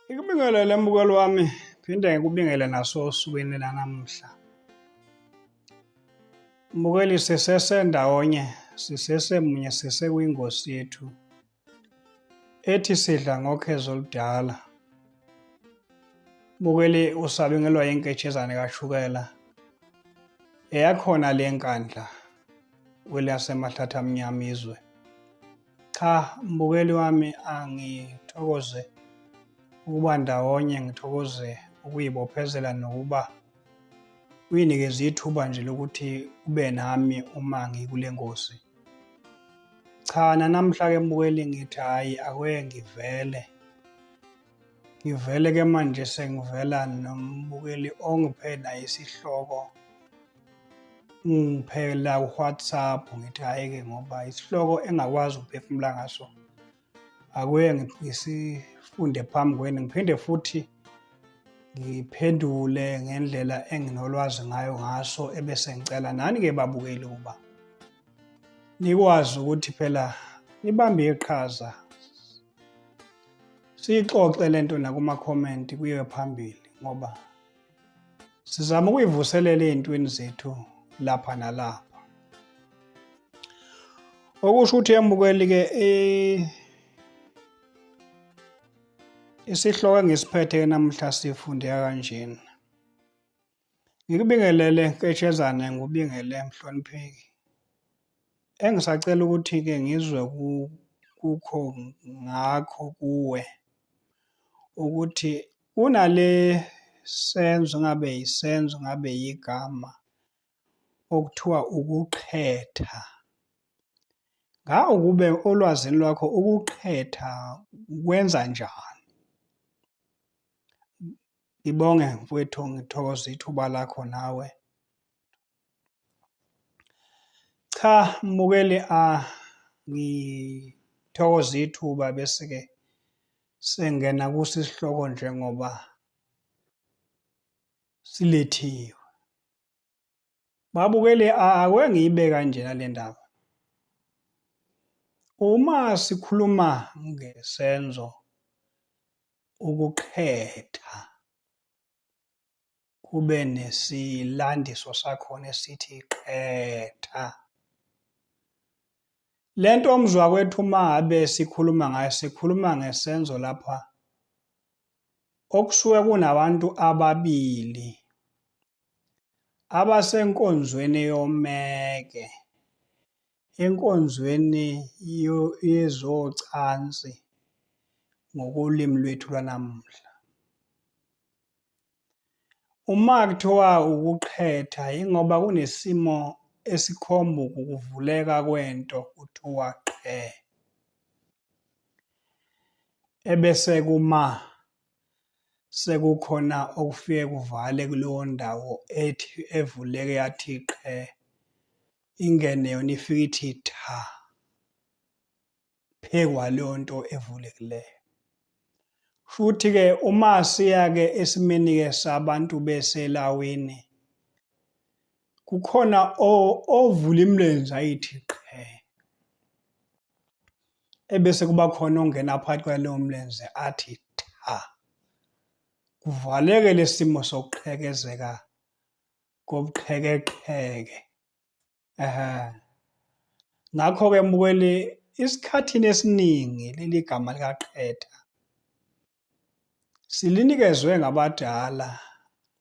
Ikubingelele mbukelo wami, phinde ngikubingele naso osukwini lanamhla. Mbukeli, sisesendawonye, sisesemunye, sisekuyingosi yethu ethi sidla ngokhezo oludala. Mbukeli, usabingelwa yinketshezane kashukela eyakhona le nkandla kweliyasemaHlatha Amnyama izwe. Cha mbukeli wami, angithokoze ukuba ndawonye, ngithokoze ukuyibophezela nokuba uyinikeze ithuba nje lokuthi ube nami uma ngikule ngosi. Cha namhla-ke mbukeli ngithi hhayi ake ngivele ke manje sengivela nombukeli ongiphe naye isihloko, ngiphe la WhatsApp, ngithi hhayi-ke ngoba isihloko engakwazi ukuphefumula ngaso ake ngisifunde phambi kwenu, ngiphinde futhi ngiphendule ngendlela enginolwazi ngayo ngaso, ebese ngicela nani-ke babukeli ukuba nikwazi ukuthi phela nibambe iqhaza, siyixoxe lento nakuma-comment kuyiwe phambili, ngoba sizama ukuyivuselela ey'ntweni zethu lapha nalapha. Okusho ukuthi embukeli-ke isihloko engisiphethe namhla sifundeka kanjena. Ngikubingelele nketshezane, ngikubingele mhlonipheki. Engisacela ukuthi-ke ngizwe kukho ngakho kuwe ukuthi kunale senzo, ngabe yisenzo, ngabe yigama okuthiwa ukuqhetha. Ngawukube olwazini lwakho ukuqhetha kwenza njani? Ngibonge mfowethu, ngithokoza ithuba lakho nawe. Cha mbukeli, ngithokoza ithuba bese-ke sengena kuso isihloko njengoba silethiwe. Babukeli, ake ngiyibeke kanjena le ndaba. Uma sikhuluma ngesenzo ukuqhetha, kube nesilandiso sakhona esithi qhetha. Lento omzwa kwethu uma ngabe sikhuluma ngayo, sikhuluma ngesenzo lapha okusuke kunabantu ababili abasenkonzweni yomeke, enkonzweni yezocansi ngokolimi lwethu lwanamuhla. Uma kuthiwa ukuqhetha, ingoba kunesimo esikhomba ukuvuleka kwento kuthiwa qhe. Ebese sekukhona okufike kuvale kuleyo ndawo ethi evuleke yathi qhe, ingene yona ifike ithi tha phekwaleyo nto evulekileyo. Futhi-ke uma siya-ke esimeni-ke sabantu beselawini, kukhona ovula imilenze ayithi qhe, ebese kuba khona ongena phakathi kwaleyo mlenze athi tha, kuvaleke lesimo sokuqhekezeka kobuqhekeqheke. Ngakho-ke mbukeli, isikhathini esiningi leli gama likaqhetha silinikezwe ngabadala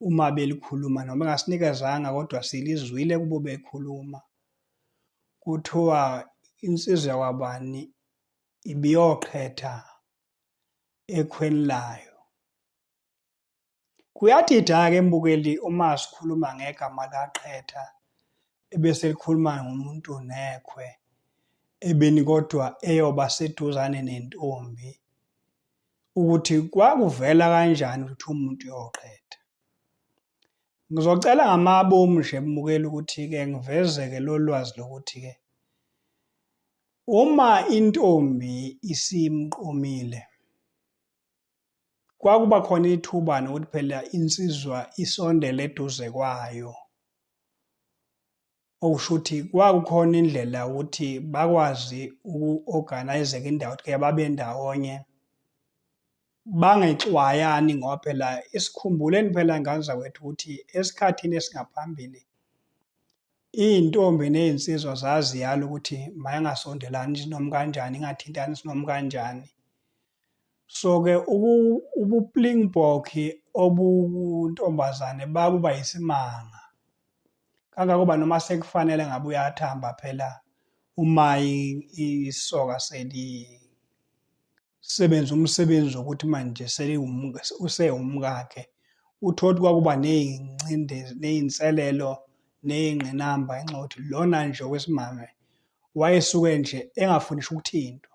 uma belikhuluma noma engasinikezanga kodwa silizwile kubo bekhuluma. Kuthiwa insizwa yakwabani ibiyoqhetha ekhweni layo. Kuyadida-ke mbukeli uma sikhuluma ngegama laqhetha ebese likhuluma ngomuntu nekhwe ebeni kodwa eyoba seduzane nentombi ukuthi kwakuvela kanjani ukuthi umuntu uyoqhetha. Ngizocela ngamabomu nje mbukeli ukuthi-ke ngivezeke lo lwazi lokuthi-ke uma intombi isimqomile kwakuba khona ithuba nokuthi phela insizwa isondele eduze kwayo. Okusho ukuthi kwakukhona indlela ukuthi bakwazi uku-organize-ka indawo ukuthi-ke babe ndawonye bangexwayani ngoba phela isikhumbuleni phela ngane zakwethu ukuthi esikhathini esingaphambili iy'ntombi ney'nsizwa zaziyala ukuthi mayengasondelani noma kanjani, ingathintani noma kanjani. So-ke ubuplingboki obuntombazane babuba yisimanga. Kangangoba noma sekufanele ngabe uyathamba phela uma isoka selisebenza umsebenzi wokuthi manje usewumkakhe. Uthole ukuthi kwakuba ney'ncindezi, ney'nselelo, ney'ngqinamba ngenxa yokuthi lona nje wesimame wayesuke nje engafundiswa ukuthintwa.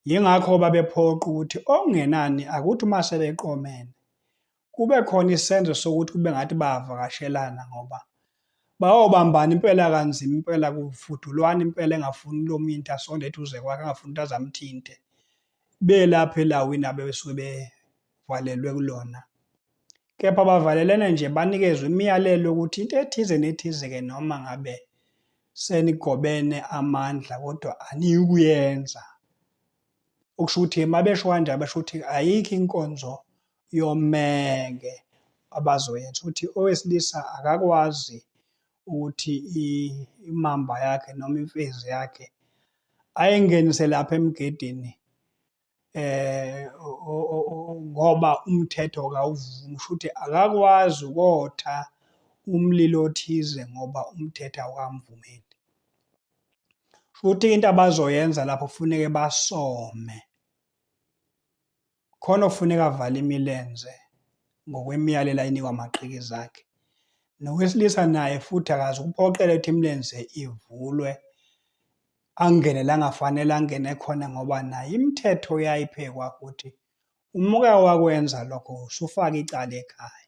Yingakho babephoqa ukuthi okungenani akuthi uma sebeqomene kube khona isenzo sokuthi kube ngathi bayavakashelana ngoba bayobambana impela kanzima impela kufudulwana impela engafuni lo muntu asonde eduze kwakhe, angafuni ukuthi aze amthinte. Belapha elawini abebesuke bevalelwe kulona. Kepha bavalelene nje banikezwe imiyalelo ukuthi into ethize nethize-ke noma ngabe senigobene amandla kodwa aniyikuyenza. Okusho ukuthi mabesho kanjalo basho ukuthi ayikho inkonzo yomenge abazoyenza ukuthi owesilisa akakwazi ukuthi imamba yakhe noma imfizi yakhe ayingenise lapha emgedeni ngoba umthetho kawuvumi. Kusho ukuthi akakwazi ukotha umlilo othize ngoba umthetho awukamvumeli. Futhi into abazoyenza lapho kufuneke basome. Khona kufuneka avale imilenze ngokwemiyalelo ayinikwa amaqhikiza akhe. Nowesilisa naye futhi akaze ukuphoqela ukuthi imilenze ivulwe angene la angafanele angene khona ngoba naye imithetho yayiphekwa ukuthi uma uke wakwenza lokho usufaka icala ekhaya.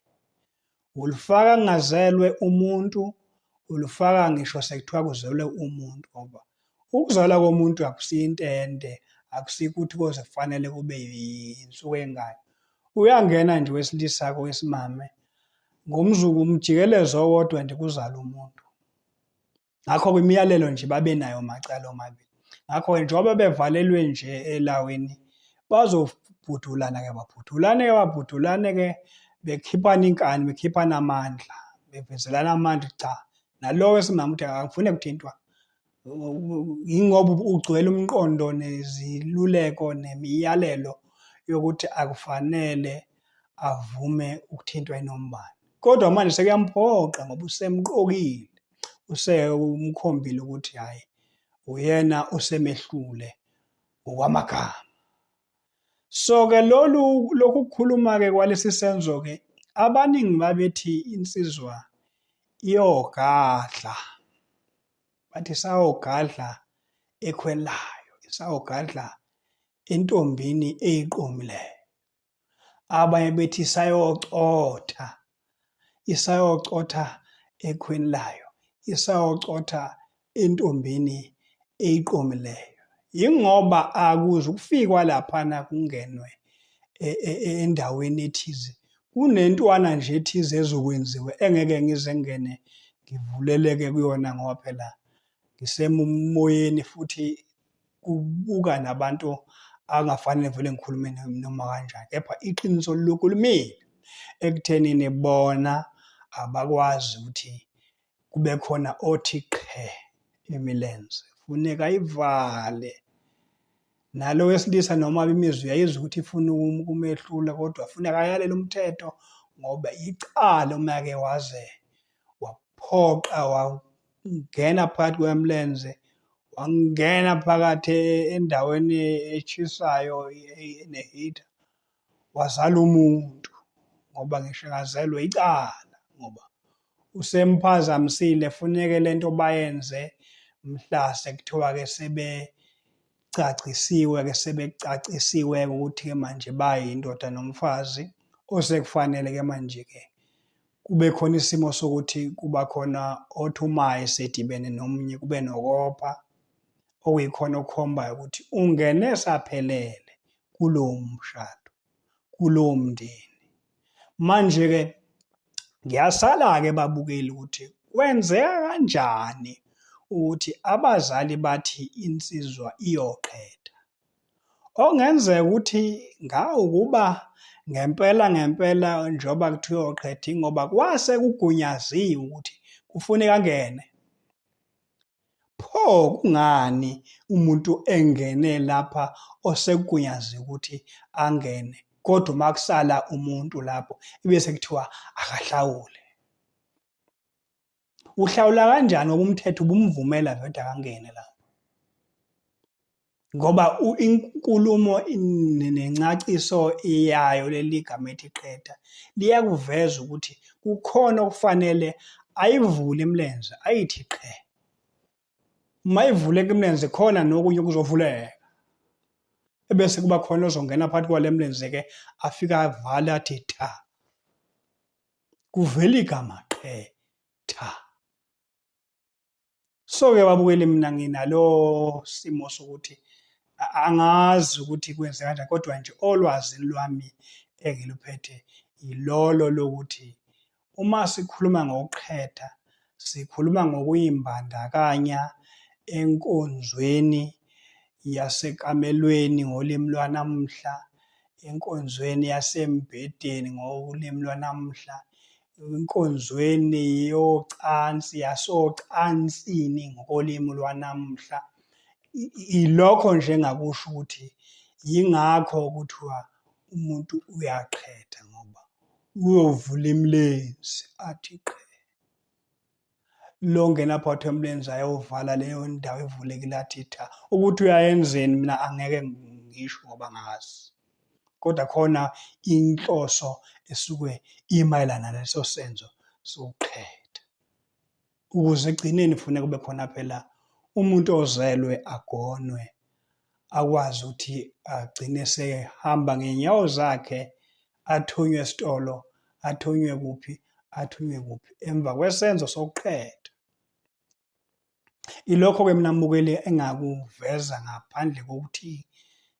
Ulifaka kungazelwe umuntu, ulifaka ngisho sekuthiwa kuzelwe umuntu ngoba ukuzalwa komuntu akusiyo into ende, akusikho ukuthi koze kufanele kube yinsuku engayo. Uyangena nje wesilisa kowesimame ngomzuku umjikelezo owodwa nje kuzala umuntu. Ngakho-ke imiyalelo nje babenayo macala omabili. Ngakho-ke njengoba bevalelwe nje elawini bazobhudulana-ke babhudulane-ke bekhiphana inkani, bekhiphana amandla, bevezelana amandla cha nalo wesimame ukuthi akufune kuthintwa. Yingoba ugcwele umqondo neziluleko nemiyalelo yokuthi akufanele avume ukuthintwa inombani. Kodwa manje sekuyamphoqa ngoba usemqokile, usewumkhombile ukuthi hhayi uyena osemehlule ngokwamagama. So-ke lokhu kukhuluma-ke kwalesi senzo-ke abaningi babethi insizwa iyogadla. Bathi isayogadla ekhweni layo, isayogadla entombini eyiqomileyo. Abanye bethi isayocotha ekhweni layo, isayocotha entombini eyiqomileyo. Yingoba akuze ukufikwa laphana kungenwe endaweni ethize. Kunentwana nje ethize ezokwenziwa engeke ngize ngene ngivuleleke kuyona ngoba phela ngisemoyeni futhi kubuka nabantu angafanele vele ngikhulume noma kanjani. Kepha iqiniso likhulumile ekuthenini bona abakwazi ukuthi kube khona othi qhe imilenze. Funeka ayivale. Nalo wesilisa noma imizwa uyayizwa ukuthi ifuna ukumehlula kodwa funeka ayalele umthetho ngoba icala uma ke waze waphoqa wangena phakathi kwemlenze, wangena phakathi endaweni eshisayo ene-heater, wazala umuntu ngoba ngisho engazelwe icala ngoba usemphazamisile. Funeke le nto bayenze mhla sekuthiwa-ke sebecacisiwe ukuthi-ke manje bayindoda nomfazi, osekufanele-ke manje-ke kube khona isimo sokuthi kuba khona othi uma esedibene nomunye kube nokopha, okuyikhona okukhombayo ukuthi ungene saphelele kulowo mshado, kulowo mndeni. Manje-ke ngiyasala-ke babukeli ukuthi kwenzeka kanjani ukuthi abazali bathi insizwa iyoqeda. Okungenzeka ukuthi ngawukuba ngempela njengoba kuthiwa uyoqeda ingoba kwase kugunyaziwe ukuthi kufuneka angene. Pho kungani umuntu engene lapha osekugunyaziwe ukuthi angene, kodwa uma kusala umuntu lapho ebese kuthiwa akahlawule? Uhlawula kanjani ngoba umthetho ubumvumela vele akangene lapho? Ngoba inkulumo nencaciso yayo leli gama ethi qeda liyakuveza ukuthi kukhona okufanele ayivule imilenze ayithi qhe. Uma ivuleka imilenze khona nokunye kuzovuleka. Ebese kuba khona ozongena phakathi kwale mlenze-ke afike avale athi tha. Kuvela igama qeda. So-ke babukeli, mina nginalo simo sokuthi angazi ukuthi kwenze kanjani, kodwa nje olwazini lwami engiluphethe ilolo lokuthi uma sikhuluma ngokuqeda, sikhuluma ngokuyimbandakanya enkonzweni yasekamelweni ngolimi lwanamhla, enkonzweni yasembhedeni ngolimi lwanamhla, enkonzweni yocansi yasocansini ngokolimi lwanamhla. Ilokho nje engakusho ukuthi yingakho kuthiwa umuntu uyaqeda ngoba uyovula imilenze athi qhe. Lo ongena phakathi kwemilenze ayovala leyo ndawo evulekile athi tha. Ukuthi uyayenzeni mina angeke ngisho ngoba ngazi, kodwa khona inhloso esuke imayelana naleso senzo sokuqeda, ukuze egcineni kufuneka kube khona phela umuntu ozelwe agonwe, akwazi ukuthi agcine sehamba ngey'nyawo zakhe, athunywe esitolo, athunywe kuphi, athunywe kuphi, emva kwesenzo sokuqeda. Ilokho-ke mina mbukeli engakuveza ngaphandle kokuthi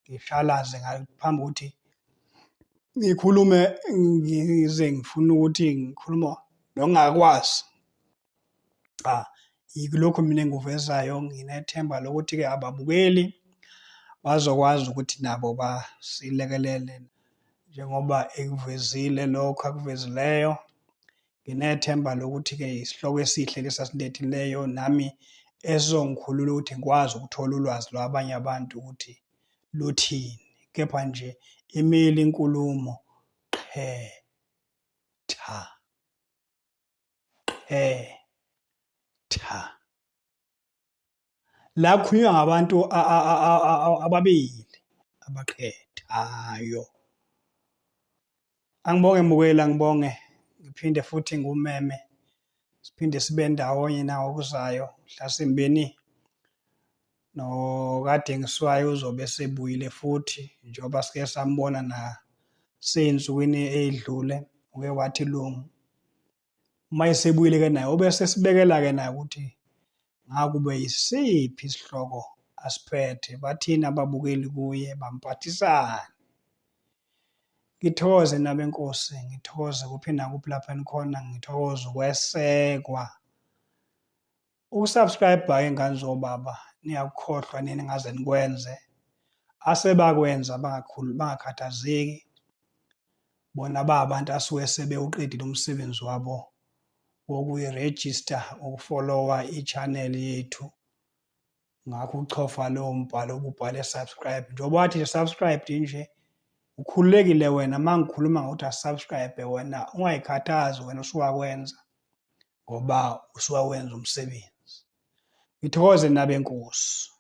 ngishalaze ngaphambi kokuthi ngikhulume, ngize ngifuna ukuthi ngikhuluma nokungakwazi. Cha, yilokhu mina engikuvezayo, nginethemba lokuthi-ke ababukeli bazokwazi ukuthi nabo basilekelele njengoba ekuvezile lokho akuvezileyo. Nginethemba lokuthi-ke isihloko esihle lesi asilethileyo nami esizongikhulula ukuthi ngikwazi ukuthola ulwazi lwabanye abantu ukuthi luthini. Kepha nje imile inkulumo qeda, qeda. La kukhulunywa ngabantu ababili abaqedayo. Angibonge mbukeli, angibonge, ngiphinde futhi ngumeme, siphinde sibe ndawonye nawo okuzayo mhlasimbeni noKaDengiswayo uzobe sebuyile futhi, njengoba sike sambona nasey'nsukwini ey'dlule uke wathi lungu. Uma esebuyile-ke naye obese sibekela-ke naye ukuthi ngakube yisiphi isihloko asiphethe, bathini ababukeli kuye, bamphathisani. Ngithokoze nami Nkosi, ngithokoze kuphi nakuphi lapha enikhona, ngithokoze ukwesekwa. Ukusubscribe-a-ke ngane zobaba niyakukhohlwa nini ngaze nikwenze. Asebakwenza bangakhathazeki, bona ba abantu asuke sebewuqedile umsebenzi wabo wokuyirejista, ukufolowa i-channel yethu. Ngakho uchofa lowo mbhalo obubhale subscribe. Njengoba wathi subscribed nje Ukhululekile wena uma ngikhuluma ngokuthi asubscribe wena ungayikhathazi wena usuwakwenza ngoba usuwawenza umsebenzi. Ngithokoze nabenkosi.